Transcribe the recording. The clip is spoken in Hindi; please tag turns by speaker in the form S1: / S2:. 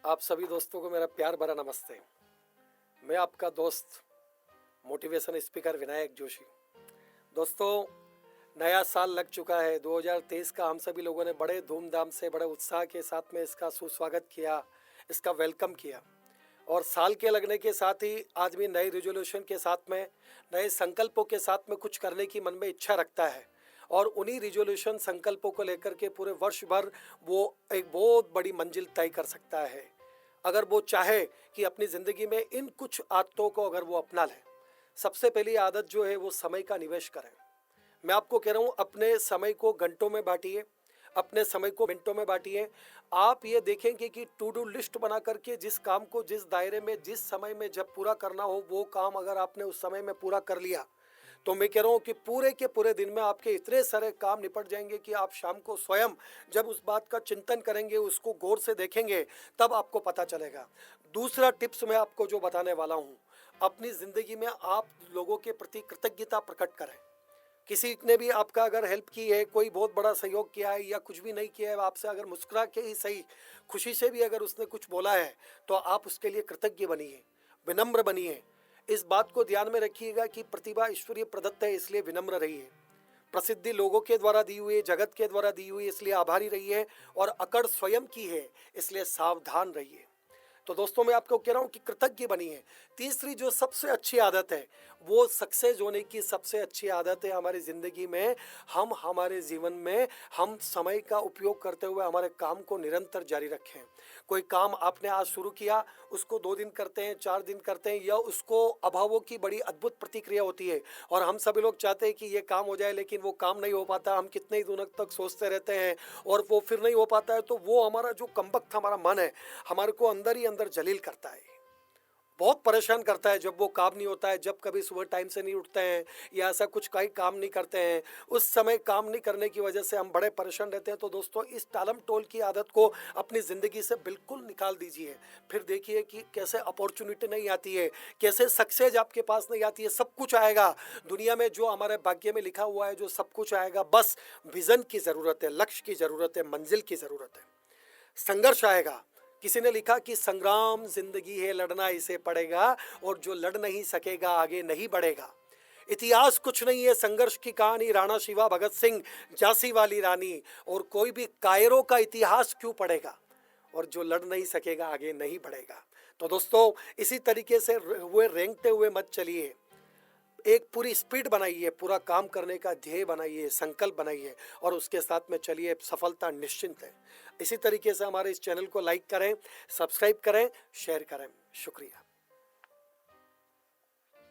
S1: आप सभी दोस्तों को मेरा प्यार भरा नमस्ते। मैं आपका दोस्त मोटिवेशन स्पीकर विनायक जोशी। दोस्तों, नया साल लग चुका है 2023 का। हम सभी लोगों ने बड़े धूमधाम से, बड़े उत्साह के साथ में इसका सुस्वागत किया, इसका वेलकम किया। और साल के लगने के साथ ही आदमी नए रिजोल्यूशन के साथ में, नए संकल्पों के साथ में कुछ करने की मन में इच्छा रखता है। और उन्हीं रिजोल्यूशन संकल्पों को लेकर के पूरे वर्ष भर वो एक बहुत बड़ी मंजिल तय कर सकता है, अगर वो चाहे कि अपनी ज़िंदगी में इन कुछ आदतों को अगर वो अपना ले। सबसे पहली आदत जो है वो समय का निवेश करें। मैं आपको कह रहा हूँ, अपने समय को घंटों में बांटिए, अपने समय को मिनटों में बांटिए। आप ये देखेंगे कि टू डू लिस्ट बना करके जिस काम को जिस दायरे में, जिस समय में जब पूरा करना हो, वो काम अगर आपने उस समय में पूरा कर लिया तो मैं कह रहा हूँ कि पूरे के पूरे दिन में आपके इतने सारे काम निपट जाएंगे कि आप शाम को स्वयं जब उस बात का चिंतन करेंगे, उसको गौर से देखेंगे, तब आपको पता चलेगा। दूसरा टिप्स मैं आपको जो बताने वाला हूँ, अपनी ज़िंदगी में आप लोगों के प्रति कृतज्ञता प्रकट करें। किसी ने भी आपका अगर हेल्प की है, कोई बहुत बड़ा सहयोग किया है या कुछ भी नहीं किया है, आपसे अगर मुस्कुरा के ही सही, खुशी से भी अगर उसने कुछ बोला है, तो आप उसके लिए कृतज्ञ बनिए, विनम्र बनिए। इस बात को ध्यान में रखिएगा कि प्रतिभा ईश्वरीय प्रदत्त है, इसलिए विनम्र रहिए। प्रसिद्धि लोगों के द्वारा दी हुई है, जगत के द्वारा दी हुई है, इसलिए आभारी रहिए। और अकड़ स्वयं की है, इसलिए सावधान रहिए। तो दोस्तों, मैं आपको कह रहा हूँ कि कृतज्ञ बनिए। तीसरी जो सबसे अच्छी आदत है, वो सक्सेस होने की सबसे अच्छी आदत है हमारी ज़िंदगी में। हम हमारे जीवन में हम समय का उपयोग करते हुए हमारे काम को निरंतर जारी रखें। कोई काम आपने आज शुरू किया, उसको 2 दिन करते हैं, 4 दिन करते हैं, या उसको अभावों की बड़ी अद्भुत प्रतिक्रिया होती है। और हम सभी लोग चाहते हैं कि ये काम हो जाए, लेकिन वो काम नहीं हो पाता। हम कितने ही दिनों तक सोचते रहते हैं और वो फिर नहीं हो पाता है। तो वो हमारा जो कमबख्त हमारा मन है, हमारे को अंदर ही अंदर जलील करता है, बहुत परेशान करता है। जब वो काम नहीं होता है, जब कभी सुबह टाइम से नहीं उठते हैं या ऐसा कुछ कहीं काम नहीं करते हैं, उस समय काम नहीं करने की वजह से हम बड़े परेशान रहते हैं। तो दोस्तों, इस टालम टोल की आदत को अपनी ज़िंदगी से बिल्कुल निकाल दीजिए। फिर देखिए कि कैसे अपॉर्चुनिटी नहीं आती है, कैसे सक्सेस आपके पास नहीं आती है। सब कुछ आएगा दुनिया में, जो हमारे भाग्य में लिखा हुआ है, जो सब कुछ आएगा। बस विज़न की ज़रूरत है, लक्ष्य की ज़रूरत है, मंजिल की ज़रूरत है। संघर्ष आएगा। किसी ने लिखा कि संग्राम जिंदगी है, लड़ना इसे पड़ेगा, और जो लड़ नहीं सकेगा आगे नहीं बढ़ेगा। इतिहास कुछ नहीं है, संघर्ष की कहानी। राणा शिवा, भगत सिंह, झांसी वाली रानी, और कोई भी कायरों का इतिहास क्यों पढ़ेगा। और जो लड़ नहीं सकेगा आगे नहीं बढ़ेगा। तो दोस्तों, इसी तरीके से हुए रेंगते हुए मत चलिए। एक पूरी स्पीड बनाइए, पूरा काम करने का ध्येय बनाइए, संकल्प बनाइए, और उसके साथ में चलिए। सफलता निश्चिंत है। इसी तरीके से हमारे इस चैनल को लाइक करें, सब्सक्राइब करें, शेयर करें। शुक्रिया।